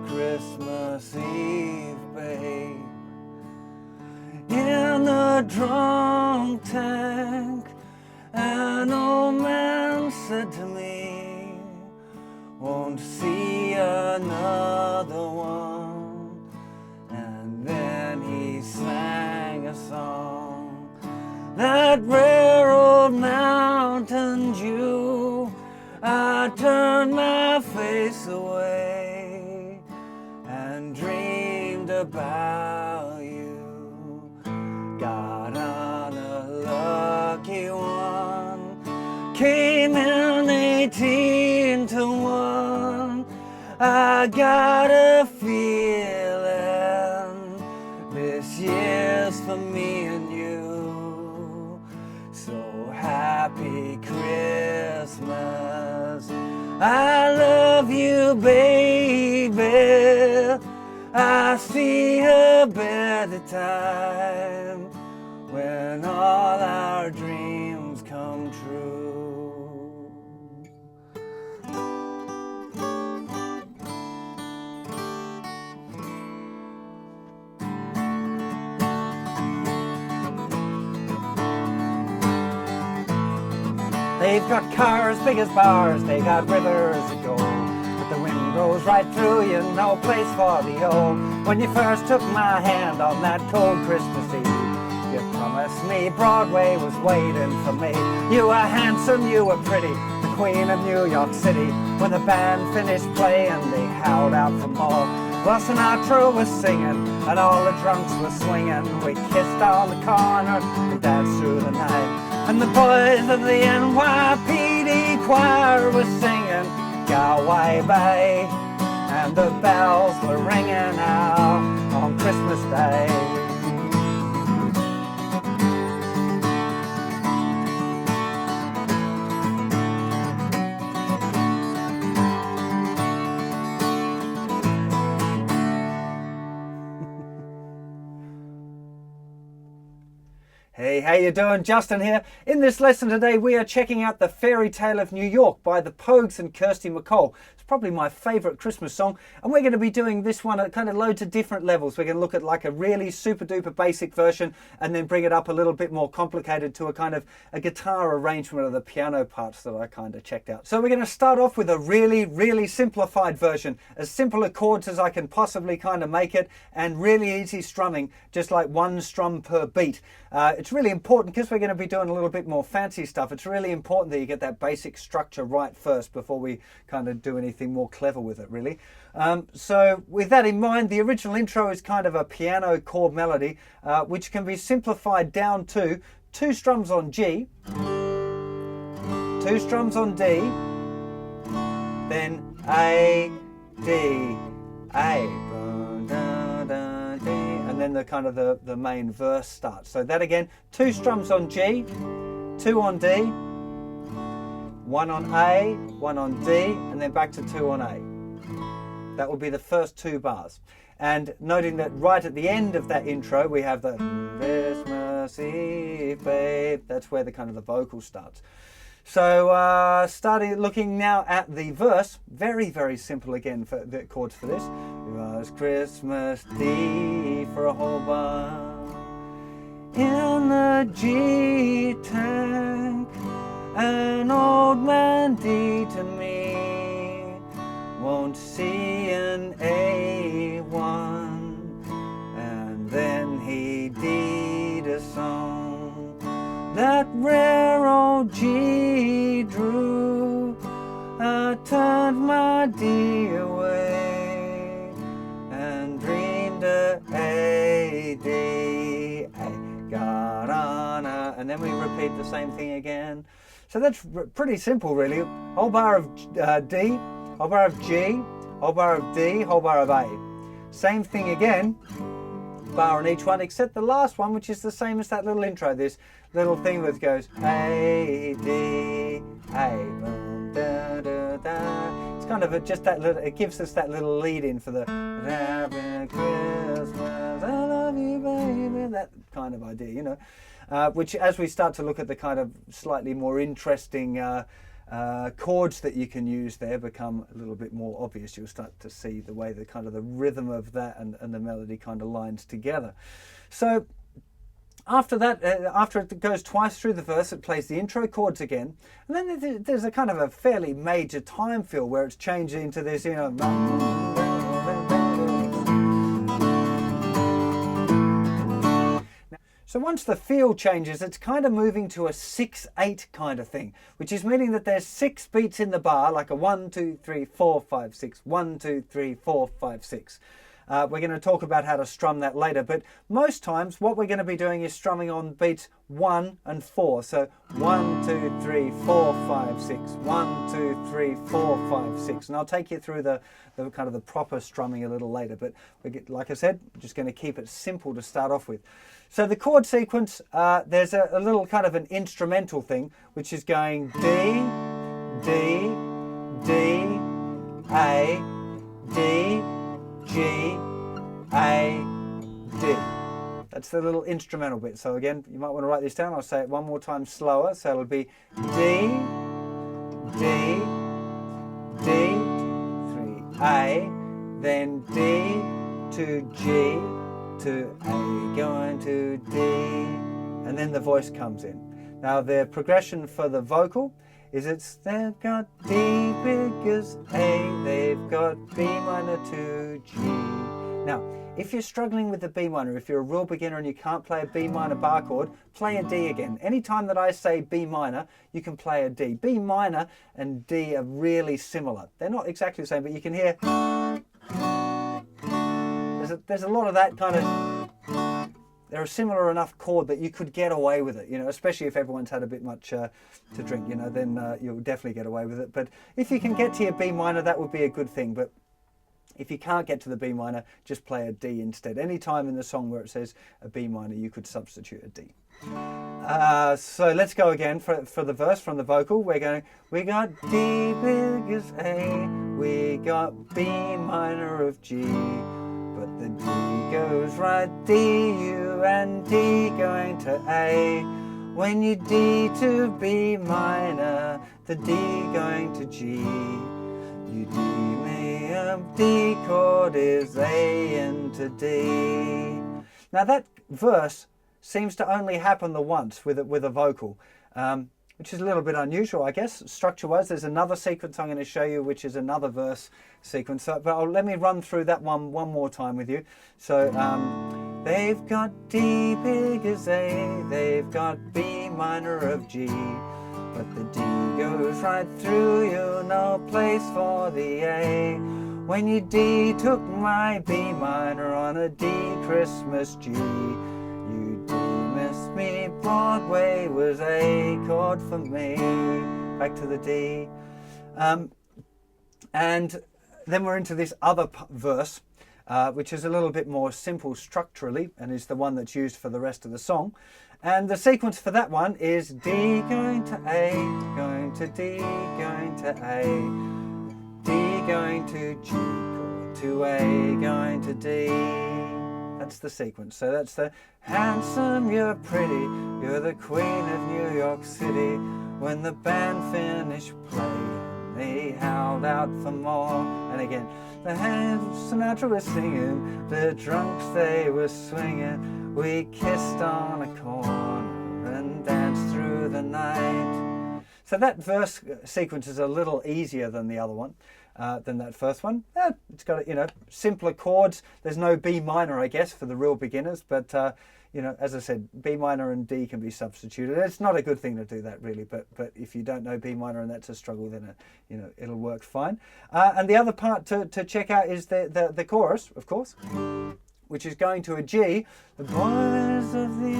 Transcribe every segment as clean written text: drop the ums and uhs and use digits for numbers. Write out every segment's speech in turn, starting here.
Christmas Eve, babe, in the drunk tank, an old man said to me, won't see another one. And then he sang a song, that rare old Mountain Dew. I turned my face away and dreamed about you. Got on a lucky one, came in 18 to 1. I got a feeling this year's for me and you. So happy Christmas, I love you, baby. I see a better time when all our dreams come true. They've got cars big as bars, they got rivers of gold, but the wind goes right through you, no place for the old. When you first took my hand on that cold Christmas Eve, you promised me Broadway was waiting for me. You were handsome, you were pretty, the queen of New York City. When the band finished playing, they howled out for more. Well, Sinatra was singing, and all the drunks were swinging. We kissed on the corner and danced through the night. And the boys of the NYPD choir were singing Galway Bay, and the bells were ringing out on Christmas Day. Hey, how you doing? Justin here. In this lesson today, we are checking out the Fairy Tale of New York by the Pogues and Kirsty MacColl. It's probably my favourite Christmas song, and we're going to be doing this one at kind of loads of different levels. We're going to look at like a really super duper basic version and then bring it up a little bit more complicated to a kind of a guitar arrangement of the piano parts that I kind of checked out. So we're going to start off with a really simplified version, as simple a chords as I can possibly kind of make it, and really easy strumming, just like one strum per beat. It's really important because we're going to be doing a little bit more fancy stuff. It's really important that you get that basic structure right first before we kind of do anything more clever with it, really. So with that in mind, the original intro is kind of a piano chord melody, which can be simplified down to 2 strums on G, 2 strums on D, then A, D, A, and then the kind of the main verse starts. So that again, 2 strums on G, 2 on D, 1 on A, 1 on D, and then back to 2 on A. That will be the first 2 bars. And noting that right at the end of that intro, we have the Christmas Eve, babe. That's where the kind of the vocal starts. So starting looking now at the verse, very simple again for the chords for this. It was Christmas Eve for a whole bar in the G tank, an old man D to me, won't see an A1, and then he did a song, that rare old G drew. I turned my D away and dreamed a D. I got on a, and then we repeat the same thing again. So that's pretty simple, really. Whole bar of D, whole bar of G, whole bar of D, whole bar of A. Same thing again, bar on each one, except the last one, which is the same as that little intro. This little thing that goes A, D, A, boom, da, da, da. It's kind of just that little, it gives us that little lead in for the Happy Christmas, I love you, you, baby, that kind of idea, you know. Which, as we start to look at the kind of slightly more interesting chords that you can use there, become a little bit more obvious. You'll start to see the way the kind of the rhythm of that and the melody kind of lines together. So after that, after it goes twice through the verse, it plays the intro chords again, and then there's a kind of a fairly major time fill where it's changed into this, you know. So once the feel changes, it's kind of moving to a 6/8 kind of thing, which is meaning that there's 6 beats in the bar, like a 1, 2, 3, 4, 5, 6, 1, 2, 3, 4, 5, 6. We're going to talk about how to strum that later, but most times what we're going to be doing is strumming on beats 1 and 4. So 1, 2, 3, 4, 5, 6, 1, 2, 3, 4, 5, 6. And I'll take you through the kind of the proper strumming a little later, but like I said, we're just going to keep it simple to start off with. So the chord sequence, there's a little kind of an instrumental thing, which is going D, D, D, A, D, G, A, D. That's the little instrumental bit. So again, you might want to write this down. I'll say it one more time slower. So it'll be D, D, D, 3, A, then D to G to A, going to D, and then the voice comes in. Now the progression for the vocal is they've got D big as A, they've got B minor to G. Now, if you're struggling with the B minor, if you're a real beginner and you can't play a B minor bar chord, play a D again. Anytime that I say B minor, you can play a D. B minor and D are really similar. They're not exactly the same, but you can hear there's a lot of that kind of. They're a similar enough chord that you could get away with it, you know, especially if everyone's had a bit much to drink, you know, then you'll definitely get away with it. But if you can get to your B minor, that would be a good thing. But if you can't get to the B minor, just play a D instead. Any time in the song where it says a B minor, you could substitute a D. So let's go again for the verse from the vocal. We got D big as A, we got B minor of G. But the D goes right, D, U, and D going to A. When you D to B minor, the D going to G. You D me a D chord is A into D. Now that verse seems to only happen the once with a vocal. Which is a little bit unusual, I guess, structure-wise. There's another sequence I'm going to show you, which is another verse sequence. But let me run through that one more time with you. So, they've got D big as A, they've got B minor of G. But the D goes right through you, no place for the A. When you D took my B minor on a D Christmas G. You D missed me, Broadway was A chord for me. Back to the D. And then we're into this other verse, which is a little bit more simple structurally and is the one that's used for the rest of the song. And the sequence for that one is D going to A, going to D, going to A, D going to G, chord to A, going to D. That's the sequence. So that's the handsome, you're pretty, you're the queen of New York City. When the band finished playing, they howled out for more. And again, the Sinatra was singing, the drunks they were swinging. We kissed on a corner and danced through the night. So that verse sequence is a little easier than the other one. Than that first one. It's got, you know, simpler chords. There's no B minor, I guess, for the real beginners, but you know, as I said, B minor and D can be substituted. It's not a good thing to do that, really, but if you don't know B minor and that's a struggle, then you know, it'll work fine. And the other part to check out is the chorus, of course, which is going to a G. The boys of the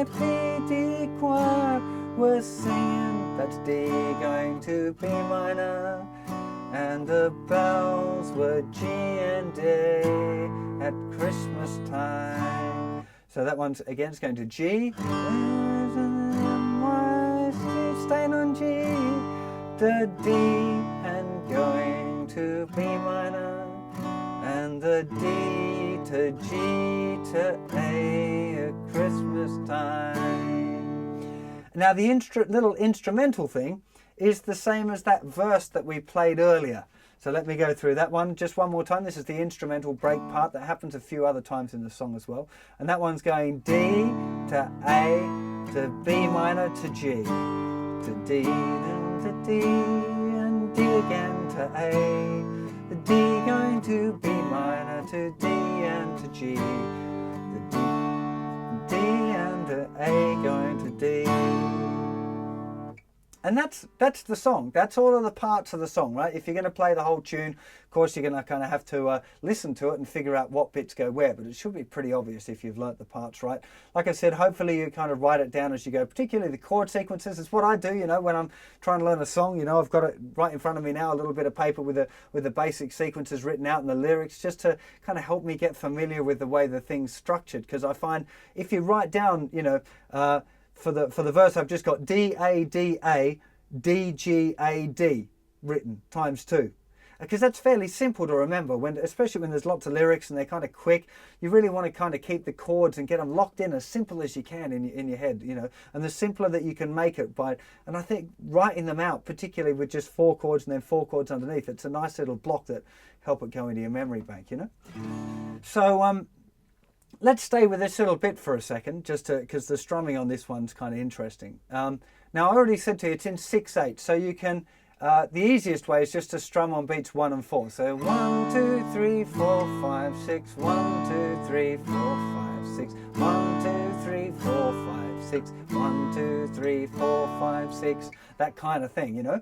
NYPD choir were singing. That's D going to B minor. And the bells were G and A at Christmas time. So that one's again, it's going to G. Staying on G. The D and going to B minor. And the D to G to A at Christmas time. Now the little instrumental thing is the same as that verse that we played earlier. So let me go through that one just one more time. This is the instrumental break part that happens a few other times in the song as well. And that one's going D to A to B minor to G to D and to D and D again to A. The D going to B minor to D and to G. The D and to A going to D. And that's the song. That's all of the parts of the song, right? If you're going to play the whole tune, of course, you're going to kind of have to listen to it and figure out what bits go where. But it should be pretty obvious if you've learnt the parts right. Like I said, hopefully you kind of write it down as you go, particularly the chord sequences. It's what I do, you know, when I'm trying to learn a song. You know, I've got it right in front of me now, a little bit of paper with the basic sequences written out and the lyrics, just to kind of help me get familiar with the way the thing's structured. Because I find if you write down, you know, for the verse, I've just got D, A, D, A, D, G, A, D written times 2. Because that's fairly simple to remember, especially when there's lots of lyrics and they're kind of quick. You really want to kind of keep the chords and get them locked in as simple as you can in your head, you know. And the simpler that you can make it and I think writing them out, particularly with just 4 chords and then 4 chords underneath, it's a nice little block that help it go into your memory bank, you know. So, let's stay with this little bit for a second, just because the strumming on this one's kind of interesting. Now, I already said to you, it's in 6/8, so you can, the easiest way is just to strum on beats 1 and 4. So 1, 2, 3, 4, 5, 6, 1, 2, 3, 4, 5, 6, 1, 2, 3, 4, 5, 6, 1, 2, 3, 4, 5, 6, that kind of thing, you know.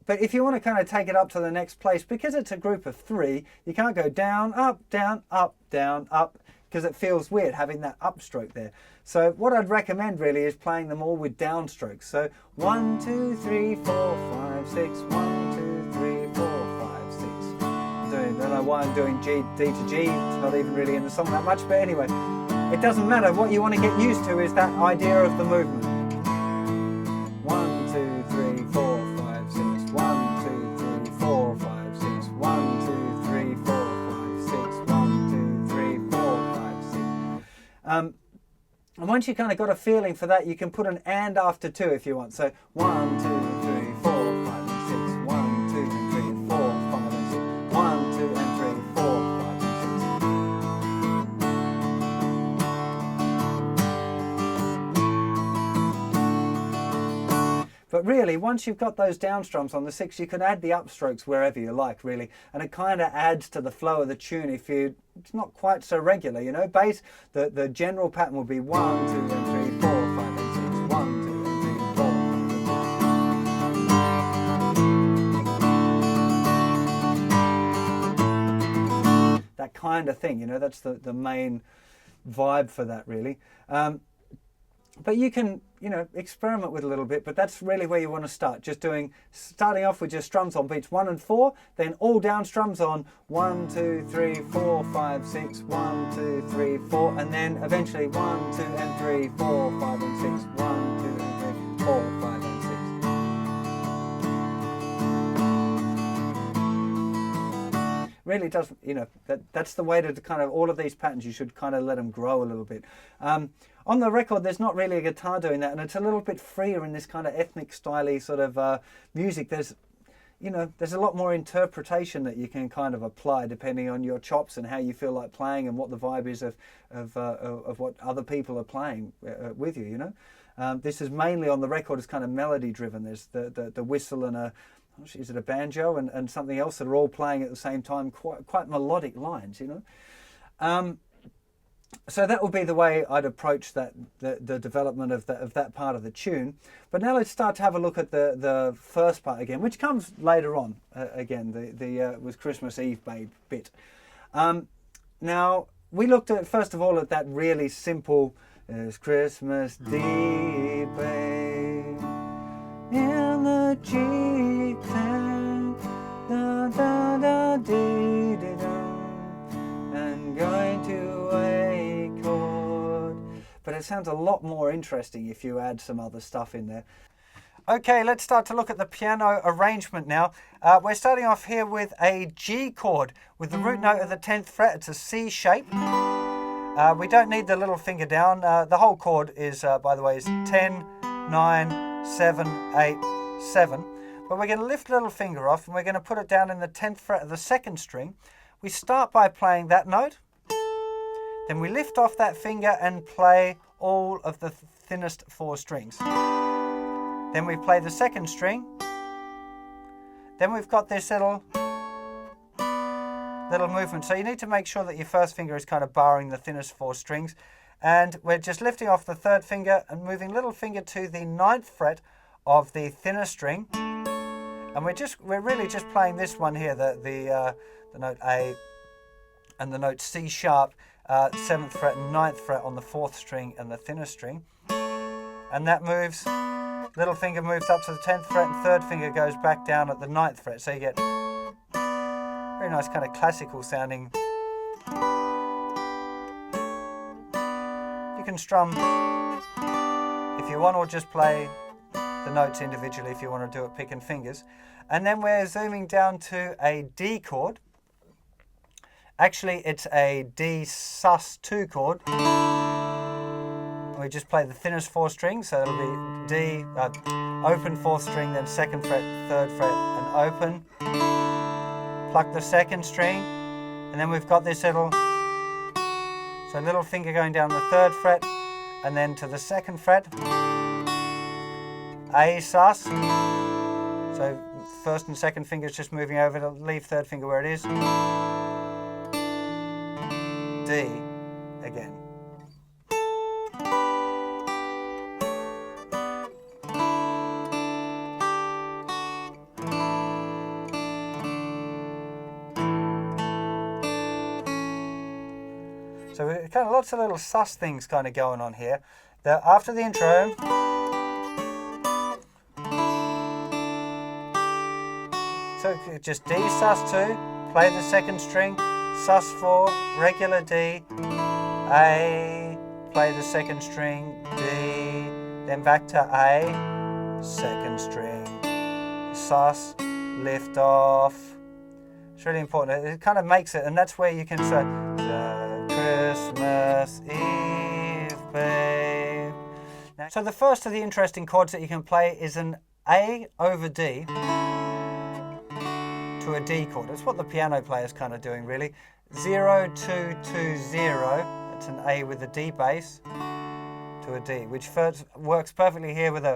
But if you want to kind of take it up to the next place, because it's a group of 3, you can't go down, up, down, up, down, up, because it feels weird having that upstroke there. So what I'd recommend really is playing them all with downstrokes. So 1, 2, 3, 4, 5, 6, 1, 2, 3, 4, 5, 6. I don't know why I'm doing G, D to G. It's not even really in the song that much, but anyway, it doesn't matter. What you want to get used to is that idea of the movement. 1, 2, 3, 4, 5, 6. 1, 2, 3, 4, 5, 6. 1, 2, 3, 4, 5, 6. 1, 2, 3, 4, 5, 6. And once you kind of got a feeling for that, you can put an and after 2 if you want. So 1, 2, 3, 4, 5, and 6. 1, 2, 3, 4, 5, and 6. 1, 2, and 3, 4, 5, and 6. But really, once you've got those down strums on the 6, you can add the upstrokes wherever you like, really. And it kind of adds to the flow of the tune if it's not quite so regular, you know. Bass, the general pattern will be 1, 2, and 3, 4, 5, and 6. 1, 2, and 3, 4, 5, and 6. That kind of thing, you know, that's the main vibe for that, really. But you can, you know, experiment with a little bit, but that's really where you want to start. Starting off with just strums on beats 1 and 4, then all down strums on 1, 2, 3, 4, 5, 6, 1, 2, 3, 4, and then eventually 1, 2, and 3, 4, 5, and 6, 1, 2, and 3, 4, 5, and 6. Really doesn't, you know, that's the way to kind of, all of these patterns, you should kind of let them grow a little bit. On the record, there's not really a guitar doing that, and it's a little bit freer in this kind of ethnic style-y sort of music. There's a lot more interpretation that you can kind of apply depending on your chops and how you feel like playing and what the vibe is of what other people are playing with you, you know. This is mainly on the record, it's kind of melody driven. There's the whistle and is it a banjo and something else that are all playing at the same time, quite melodic lines, you know. So that would be the way I'd approach the development of that part of the tune. But now let's start to have a look at the first part again, which comes later on again, the with Christmas Eve Babe bit. Now we looked at, first of all, at that really simple "It's Christmas Day, babe, in the cheap tank, da da da dee dee da, and going to a chord." But it sounds a lot more interesting if you add some other stuff in there. Okay, let's start to look at the piano arrangement now. We're starting off here with a G chord with the root note of the 10th fret. It's a C shape. We don't need the little finger down. The whole chord is, by the way, is 10, 9, 7, 8, 7. But we're going to lift the little finger off and we're going to put it down in the 10th fret of the 2nd string. We start by playing that note. Then we lift off that finger and play all of the thinnest 4 strings. Then we play the 2nd string. Then we've got this little movement. So you need to make sure that your first finger is kind of barring the thinnest 4 strings. And we're just lifting off the 3rd finger and moving little finger to the 9th fret of the thinnest string. And we're really just playing this one here, the note A and the note C sharp, 7th fret and 9th fret on the 4th string and the thinnest string. And that moves. Little finger moves up to the 10th fret and 3rd finger goes back down at the 9th fret. So you get very nice kind of classical sounding. You can strum if you want, or just play the notes individually if you want to do it picking fingers. And then we're zooming down to a D chord. Actually, it's a D sus2 chord. We just play the thinnest 4 strings, so it'll be D, open 4th string, then 2nd fret, 3rd fret, and open. Pluck the 2nd string, and then we've got this little finger going down the 3rd fret, and then to the 2nd fret. A sus. So 1st and 2nd fingers just moving over to leave 3rd finger where it is. D again. So we've kind of lots of little sus things kind of going on here. After the intro, so just D sus2, play the 2nd string, sus4, regular D, A, play the 2nd string, D, then back to A, 2nd string, sus, lift off. It's really important. It kind of makes it, and that's where you can say, Christmas Eve, babe. Now, so the first of the interesting chords that you can play is an A over D to a D chord. That's what the piano player is kind of doing, really. 0, 2, 2, 0. That's an A with a D bass to a D, which first works perfectly here with a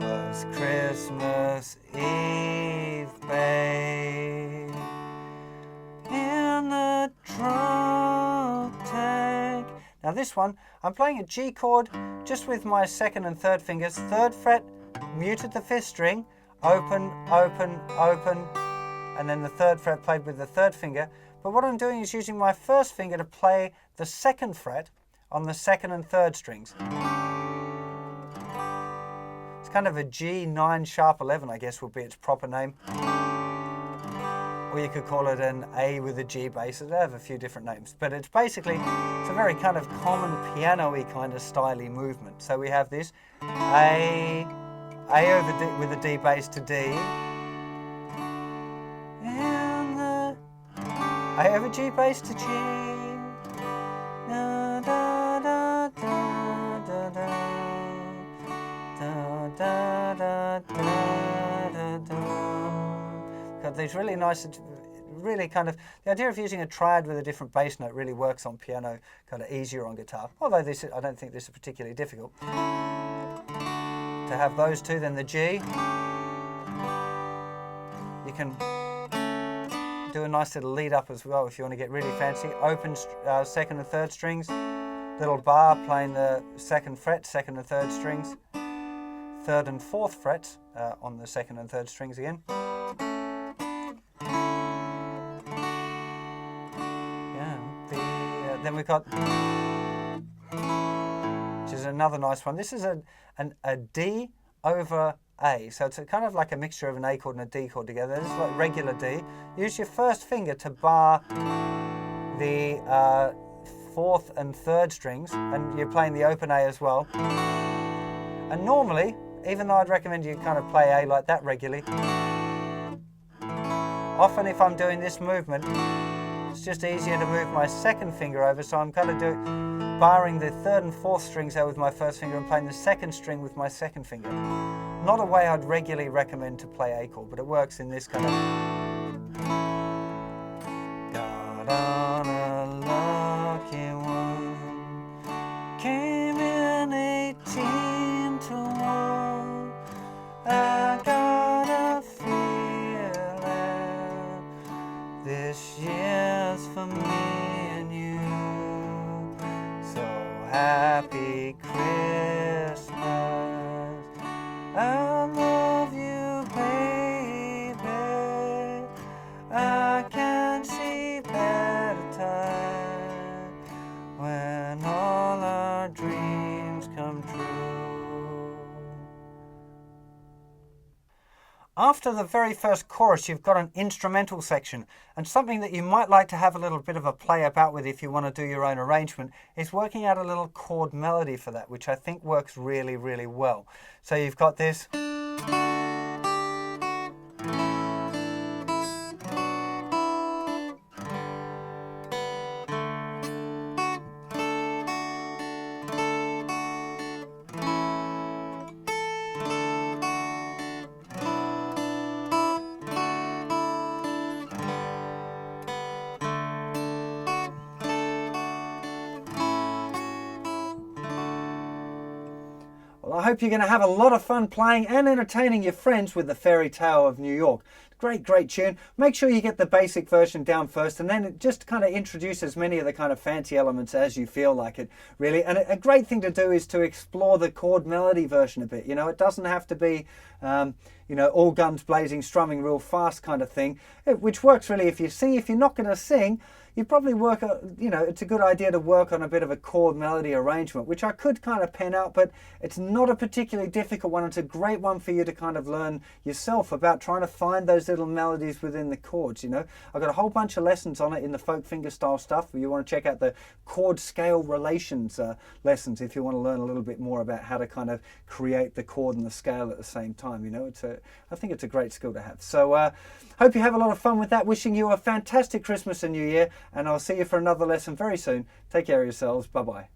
"Was Christmas Eve, babe, in the drunk tank." Now this one, I'm playing a G chord just with my 2nd and 3rd fingers. 3rd fret, muted the 5th string, open, open, open, and then the 3rd fret played with the 3rd finger. But what I'm doing is using my 1st finger to play the 2nd fret on the 2nd and 3rd strings. It's kind of a G9 sharp 11, I guess would be its proper name. Or you could call it an A with a G bass. They have a few different names. But it's basically, it's a very kind of common piano-y kind of styly movement. So we have this A over D with a D bass to D. A over G bass to G. Da, da, da, da, da, da. Da, da, da, da, da. Got these really nice, really kind of, the idea of using a triad with a different bass note really works on piano, kind of easier on guitar. Although this, I don't think this is particularly difficult. To have those two, then the G. You can do a nice little lead up as well if you want to get really fancy. Open 2nd and 3rd strings, little bar playing the 2nd fret, 2nd and 3rd strings, 3rd and 4th frets on the 2nd and 3rd strings again. Yeah, then we've got, which is another nice one. This is a D over A. So it's kind of like a mixture of an A chord and a D chord together. This is like regular D. Use your 1st finger to bar the 4th and 3rd strings, and you're playing the open A as well. And normally, even though I'd recommend you kind of play A like that regularly, often if I'm doing this movement, it's just easier to move my second finger over, so I'm kind of barring the third and fourth strings out with my first finger and playing the second string with my second finger. Not a way I'd regularly recommend to play A chord, but it works in this kind of... Got on a lucky one, came in 18 to 1, I got a feeling this year's for me and you, so happy Christmas, I love you baby, I can't see better time when all our dreams come true. After the very first chorus, you've got an instrumental section, and something that you might like to have a little bit of a play about with if you want to do your own arrangement is working out a little chord melody for that, which I think works really, really well. So you've got this. Well, I hope you're going to have a lot of fun playing and entertaining your friends with the Fairytale of New York. Great, great tune. Make sure you get the basic version down first, and then it just kind of introduce as many of the kind of fancy elements as you feel like it, really. And a great thing to do is to explore the chord melody version a bit. You know, it doesn't have to be, you know, all guns blazing, strumming real fast kind of thing, which works really if you sing. If you're not going to sing, you probably work, you know, it's a good idea to work on a bit of a chord melody arrangement, which I could kind of pen out, but it's not a particularly difficult one. It's a great one for you to kind of learn yourself about trying to find those little melodies within the chords, you know. I've got a whole bunch of lessons on it in the folk fingerstyle stuff. You want to check out the chord scale relations lessons if you want to learn a little bit more about how to kind of create the chord and the scale at the same time, you know. I think it's a great skill to have. So hope you have a lot of fun with that. Wishing you a fantastic Christmas and New Year, and I'll see you for another lesson very soon. Take care of yourselves. Bye-bye.